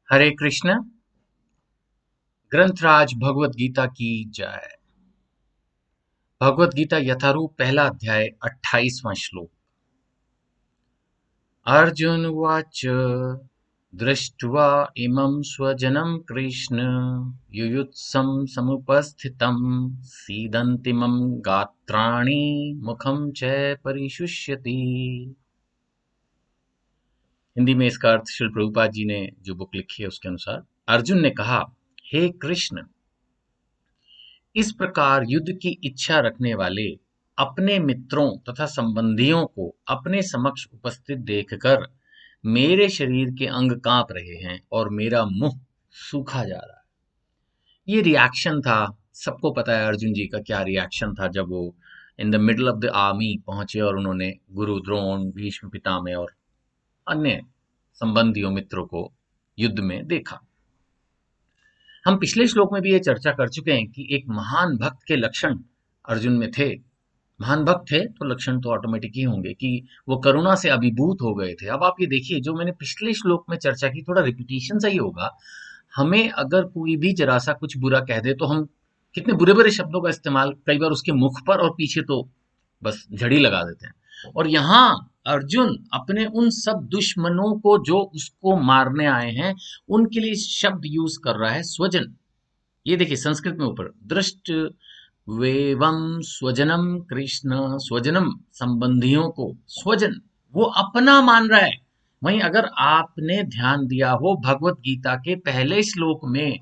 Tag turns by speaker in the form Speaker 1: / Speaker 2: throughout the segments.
Speaker 1: हरे कृष्ण। ग्रंथराज भगवत गीता की जय। भगवत गीता यथारूप पहला अध्याय 28वां श्लोक। अर्जुन उवाच दृष्ट्वा इमं स्वजनं कृष्ण युयुत्सं समुपस्थितं सीदन्तिमं गात्राणि मुखं च परिशुष्यति। हिंदी में इसका अर्थ श्री प्रभुपाद जी ने जो बुक लिखी है उसके अनुसार अर्जुन ने कहा, हे कृष्ण, इस प्रकार युद्ध की इच्छा रखने वाले अपने मित्रों तथा संबंधियों को अपने समक्ष उपस्थित देखकर मेरे शरीर के अंग कांप रहे हैं और मेरा मुंह सूखा जा रहा है। ये रिएक्शन था। सबको पता है अर्जुन जी का क्या रिएक्शन था जब वो in the middle of the army पहुंचे और उन्होंने गुरु द्रोण, भीष्म पितामह और अन्य संबंधियों मित्रों को युद्ध में देखा। हम पिछले श्लोक में भी ये चर्चा कर चुके हैं कि एक महान भक्त के लक्षण अर्जुन में थे। महान भक्त थे तो लक्षण तो ऑटोमेटिक ही होंगे कि वो करुणा से अभिभूत हो गए थे। अब आप ये देखिए, जो मैंने पिछले श्लोक में चर्चा की, थोड़ा रिपीटिशन सही होगा। हमें अगर कोई भी जरा सा कुछ बुरा कह दे तो हम कितने बुरे बुरे शब्दों का इस्तेमाल कई बार उसके मुख पर और पीछे तो बस झड़ी लगा देते हैं। और यहाँ अर्जुन अपने उन सब दुश्मनों को जो उसको मारने आए हैं उनके लिए शब्द यूज कर रहा है, स्वजन। ये देखिए संस्कृत में ऊपर दृष्ट वेवम स्वजनम कृष्ण, स्वजनम संबंधियों को स्वजन वो अपना मान रहा है। वहीं अगर आपने ध्यान दिया हो भगवत गीता के पहले श्लोक में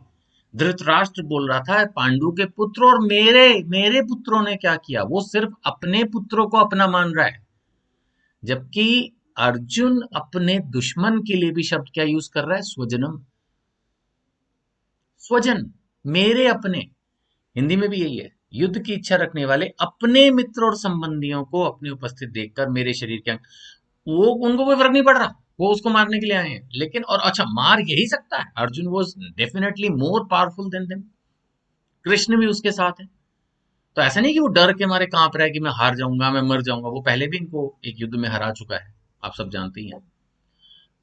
Speaker 1: धृतराष्ट्र बोल रहा था पांडु के पुत्र और मेरे मेरे पुत्रों ने क्या किया, वो सिर्फ अपने पुत्रों को अपना मान रहा है। जबकि अर्जुन अपने दुश्मन के लिए भी शब्द क्या यूज कर रहा है, स्वजनम, स्वजन, मेरे अपने। हिंदी में भी यही है, युद्ध की इच्छा रखने वाले अपने मित्र और संबंधियों को अपनी उपस्थित देखकर मेरे शरीर के अंग, वो उनको कोई फर्क नहीं पड़ रहा, वो उसको मारने के लिए आए हैं। लेकिन और अच्छा, मार यही सकता है, Arjun was definitely more powerful than them. Krishna भी उसके साथ है। तो ऐसा नहीं कि वो डर के मारे कांप रहा है कि मैं हार जाऊंगा, मैं मर जाऊंगा। वो पहले भी इनको एक युद्ध में हरा चुका है, आप सब जानते ही हैं।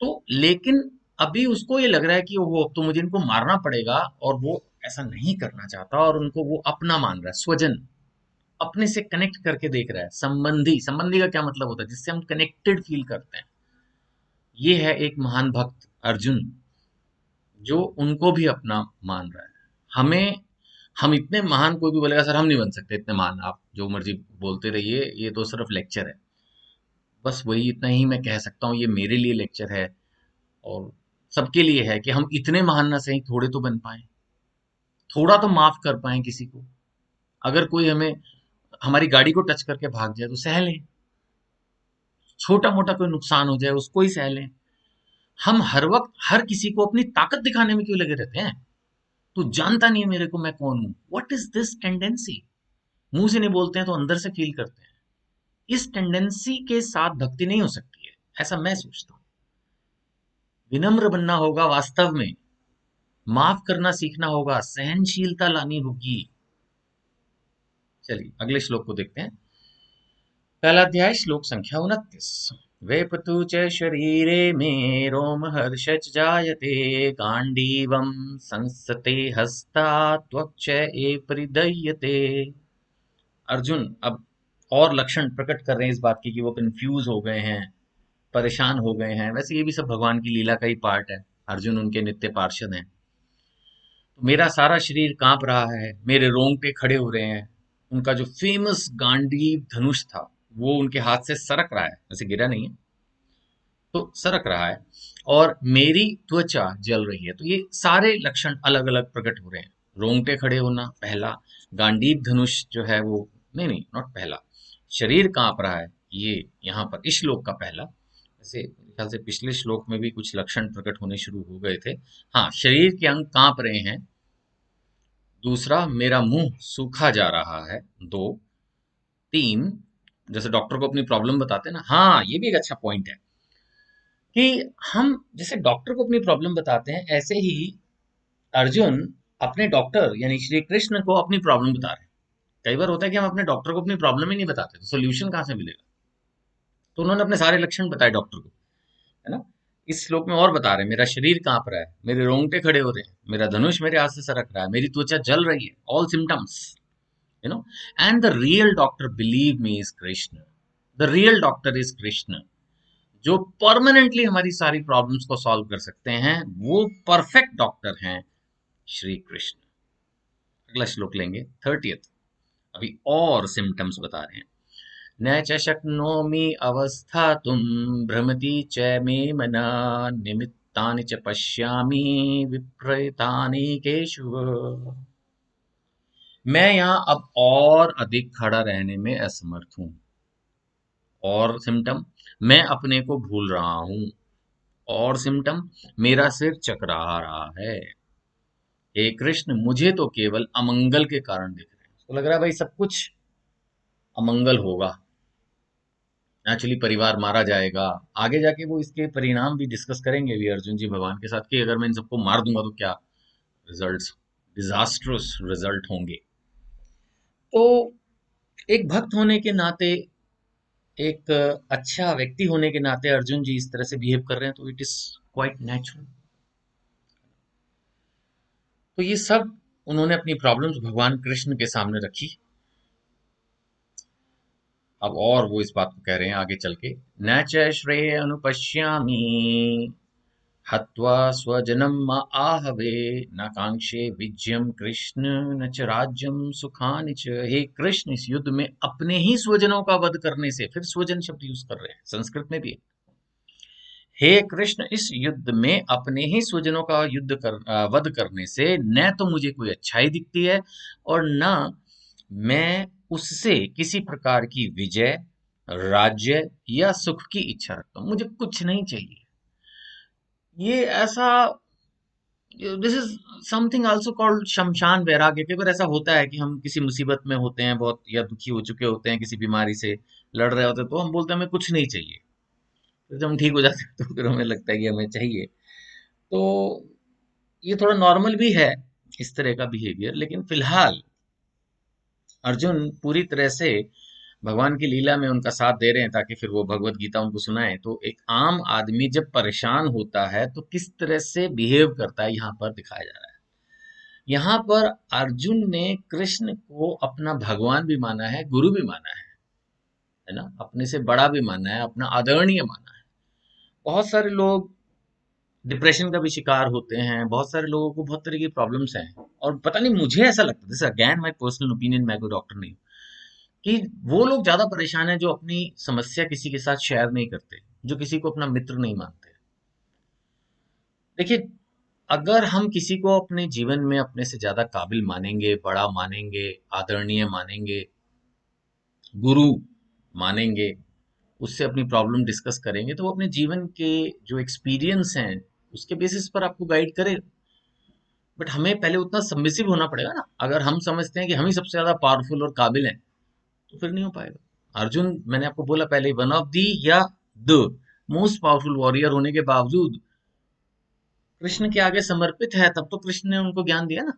Speaker 1: तो लेकिन अभी उसको ये लग रहा है कि वो तो मुझे इनको मारना पड़ेगा, और वो ऐसा नहीं करना चाहता और उनको वो अपना मान रहा है, स्वजन, अपने से कनेक्ट करके देख रहा है। संबंधी, संबंधी का क्या मतलब होता है, जिससे हम कनेक्टेड फील करते हैं। ये है एक महान भक्त अर्जुन, जो उनको भी अपना मान रहा है। हमें, हम इतने महान, कोई भी बोलेगा सर हम नहीं बन सकते इतने महान, आप जो मर्जी बोलते रहिए, ये तो सिर्फ लेक्चर है। बस वही इतना ही मैं कह सकता हूँ, ये मेरे लिए लेक्चर है और सबके लिए है कि हम इतने महान ना सही, थोड़े तो बन पाए, थोड़ा तो माफ कर पाए किसी को। अगर कोई हमें, हमारी गाड़ी को टच करके भाग जाए तो सह लें, छोटा मोटा कोई नुकसान हो जाए उसको ही सह लें। हम हर वक्त हर किसी को अपनी ताकत दिखाने में क्यों लगे रहते हैं? तू जानता नहीं है मेरे को, मैं कौन हूं। What is this tendency? मुंह से नहीं बोलते हैं तो अंदर से फील करते हैं। इस टेंडेंसी के साथ भक्ति नहीं हो सकती है, ऐसा मैं सोचता हूँ। विनम्र बनना होगा वास्तव में, माफ करना सीखना होगा, सहनशीलता लानी होगी। चलिए अगले श्लोक को देखते हैं। पहला अध्याय श्लोक संख्या 29। वेपतु च शरीरे मे रोमहर्षच जायते गांडीवं संसते हस्तात् त्वक्च परिदह्यते। अर्जुन अब और लक्षण प्रकट कर रहे हैं इस बात की कि वो कंफ्यूज हो गए हैं, परेशान हो गए हैं। वैसे ये भी सब भगवान की लीला का ही पार्ट है, अर्जुन उनके नित्य पार्षद हैं। तो मेरा सारा शरीर कांप रहा है, मेरे रोंगटे खड़े हो रहे हैं। उनका जो फेमस गांडीव धनुष था वो उनके हाथ से सरक रहा है, वैसे गिरा नहीं है, तो सरक रहा है, और मेरी त्वचा जल रही है। तो ये सारे लक्षण अलग अलग प्रकट हो रहे हैं। रोंगटे खड़े होना पहला, गांडीव धनुष जो है वो, नहीं नहीं नॉट पहला, शरीर कांप रहा है, ये यहाँ पर इस श्लोक का पहला। वैसे मेरे ख्याल से पिछले श्लोक में भी कुछ लक्षण प्रकट होने शुरू हो गए थे। हाँ, शरीर के अंग कांप रहे हैं। दूसरा, मेरा मुंह सूखा जा रहा है। दो, तीन, जैसे डॉक्टर को अपनी प्रॉब्लम बताते हैं ना, हाँ ये भी एक अच्छा पॉइंट है कि हम जैसे डॉक्टर को अपनी प्रॉब्लम बताते हैं, ऐसे ही अर्जुन अपने डॉक्टर यानी श्री कृष्ण को अपनी प्रॉब्लम बता रहे हैं। कई बार होता है कि हम अपने डॉक्टर को अपनी प्रॉब्लम ही नहीं बताते, तो सोल्यूशन कहाँ से मिलेगा? तो उन्होंने अपने सारे लक्षण बताए डॉक्टर को, है ना। इस श्लोक में और बता रहे हैं, मेरा शरीर कांप रहा है, मेरे रोंगटे खड़े हो रहे हैं, मेरा धनुष मेरे हाथ से सरक रहा है, मेरी त्वचा जल रही है, all symptoms, you know. And the real doctor, believe me, is Krishna. The real doctor is Krishna. जो परमानेंटली हमारी सारी प्रॉब्लम्स को सॉल्व कर सकते हैं, वो परफेक्ट डॉक्टर हैं श्री कृष्ण। अगला श्लोक लेंगे 30th। अभी और सिम्टम्स बता रहे हैं। न च शक्नोमि अवस्थातुं भ्रमति च मे मना निमित्तानि च पश्यामि विपरीतानि केशव। मैं यहाँ अब और अधिक खड़ा रहने में असमर्थ हूँ। और सिम्टम, मैं अपने को भूल रहा हूँ। और सिम्टम, मेरा सिर चकरा रहा है। हे कृष्ण, मुझे तो केवल अमंगल के कारण दिख रहे हैं। उसको लग रहा है भाई सब कुछ अमंगल होगा, एक्चुअली परिवार मारा जाएगा। आगे जाके वो इसके परिणाम भी डिस्कस करेंगे भी अर्जुन जी भगवान के साथ कि अगर मैं इन सबको मार दूंगा तो क्या रिजल्ट्स, डिजास्ट्रस रिजल्ट होंगे। तो एक भक्त होने के नाते, एक अच्छा व्यक्ति होने के नाते अर्जुन जी इस तरह से बिहेव कर रहे हैं, तो इट इज क्वाइट नेचुरल। तो ये सब उन्होंने अपनी प्रॉब्लम्स भगवान कृष्ण के सामने रखी। अब और वो इस बात को कह रहे हैं आगे चल के, न च श्रेय अनुपश्यामि हत्वा स्वजनम आहवे न कांक्षे विजयम कृष्ण न च राज्यम सुखानि च। हे कृष्ण, इस युद्ध में अपने ही स्वजनों का वध करने से, फिर स्वजन शब्द यूज कर रहे हैं, संस्कृत में भी है। हे कृष्ण, इस युद्ध में अपने ही स्वजनों का वध करने से न तो मुझे कोई अच्छाई दिखती है और न मैं उससे किसी प्रकार की विजय, राज्य या सुख की इच्छा रखता हूं। मुझे कुछ नहीं चाहिए। ये ऐसा, this is something also called शमशान वैराग्य। कई बार ऐसा होता है कि हम किसी मुसीबत में होते हैं बहुत, या दुखी हो चुके होते हैं, किसी बीमारी से लड़ रहे होते हैं, तो हम बोलते हैं हमें कुछ नहीं चाहिए। फिर जब हम ठीक हो जाते हैं तो फिर हमें लगता है कि हमें चाहिए। तो ये थोड़ा नॉर्मल भी है इस तरह का बिहेवियर, लेकिन फिलहाल अर्जुन पूरी तरह से भगवान की लीला में उनका साथ दे रहे हैं ताकि फिर वो भगवत गीता उनको सुनाए। तो एक आम आदमी जब परेशान होता है तो किस तरह से बिहेव करता है, यहाँ पर दिखाया जा रहा है। यहाँ पर अर्जुन ने कृष्ण को अपना भगवान भी माना है, गुरु भी माना है ना, अपने से बड़ा भी माना है, अपना आदरणीय माना है। बहुत सारे लोग डिप्रेशन का भी शिकार होते हैं, बहुत सारे लोगों को बहुत तरह की प्रॉब्लम्स हैं, और पता नहीं मुझे ऐसा लगता है, this again my personal opinion, मैं कोई डॉक्टर नहीं हूँ, कि वो लोग ज्यादा परेशान हैं जो अपनी समस्या किसी के साथ शेयर नहीं करते, जो किसी को अपना मित्र नहीं मानते। देखिए, अगर हम किसी को अपने जीवन में अपने से ज्यादा काबिल मानेंगे, बड़ा मानेंगे, आदरणीय मानेंगे, गुरु मानेंगे, उससे अपनी प्रॉब्लम डिस्कस करेंगे, तो वो अपने जीवन के जो एक्सपीरियंस हैं उसके बेसिस पर आपको गाइड करे। बट हमें पहले उतना सबमिसिव होना पड़ेगा ना। अगर हम समझते हैं कि हम ही सबसे ज्यादा पावरफुल और काबिल हैं, तो फिर नहीं हो पाएगा। अर्जुन, मैंने आपको बोला पहले, वन ऑफ दी या द मोस्ट पावरफुल वॉरियर होने के बावजूद कृष्ण के आगे समर्पित है, तब तो कृष्ण ने उनको ज्ञान दिया ना।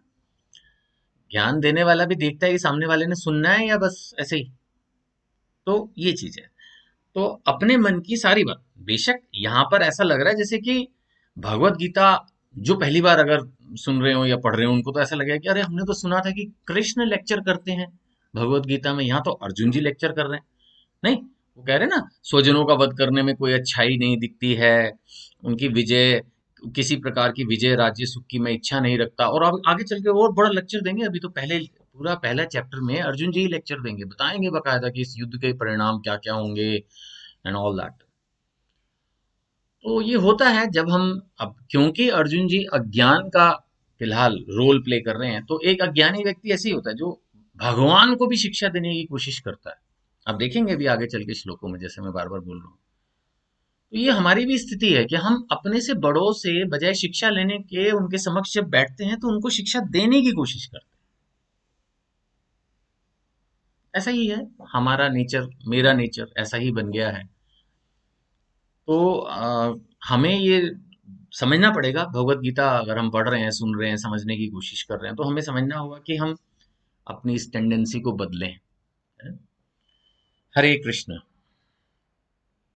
Speaker 1: ज्ञान देने वाला भी देखता है कि सामने वाले ने सुनना है या बस ऐसे ही। तो ये चीज है। तो अपने मन की सारी बात, बेशक यहाँ पर ऐसा लग रहा है जैसे कि भगवत गीता जो पहली बार अगर सुन रहे हो या पढ़ रहे हो, उनको तो ऐसा लगेगा कि अरे हमने तो सुना था कि कृष्ण लेक्चर करते हैं भगवत गीता में, यहाँ तो अर्जुन जी लेक्चर कर रहे हैं। नहीं, वो कह रहे हैं ना, स्वजनों का वध करने में कोई अच्छाई नहीं दिखती है, उनकी विजय, किसी प्रकार की विजय, राज्य सुख की मैं इच्छा नहीं रखता। और अब आगे चल के और बड़ा लेक्चर देंगे। अभी तो पहले पूरा पहला चैप्टर में अर्जुन जी लेक्चर देंगे, बताएंगे बकायदा कि इस युद्ध के परिणाम क्या क्या होंगे एंड ऑल दैट। तो ये होता है जब हम, अब क्योंकि अर्जुन जी अज्ञान का फिलहाल रोल प्ले कर रहे हैं, तो एक अज्ञानी व्यक्ति ऐसे ही होता है जो भगवान को भी शिक्षा देने की कोशिश करता है। अब देखेंगे भी आगे चल के श्लोकों में, जैसे मैं बार बार बोल रहा हूँ। तो ये हमारी भी स्थिति है कि हम अपने से बड़ों से बजाय शिक्षा लेने के उनके समक्ष जब बैठते हैं तो उनको शिक्षा देने की कोशिश करते हैं। ऐसा ही है हमारा नेचर, मेरा नेचर ऐसा ही बन गया है। तो हमें ये समझना पड़ेगा, भगवत गीता अगर हम पढ़ रहे हैं, सुन रहे हैं, समझने की कोशिश कर रहे हैं, तो हमें समझना होगा कि हम अपनी इस टेंडेंसी को बदलें। हरे कृष्ण।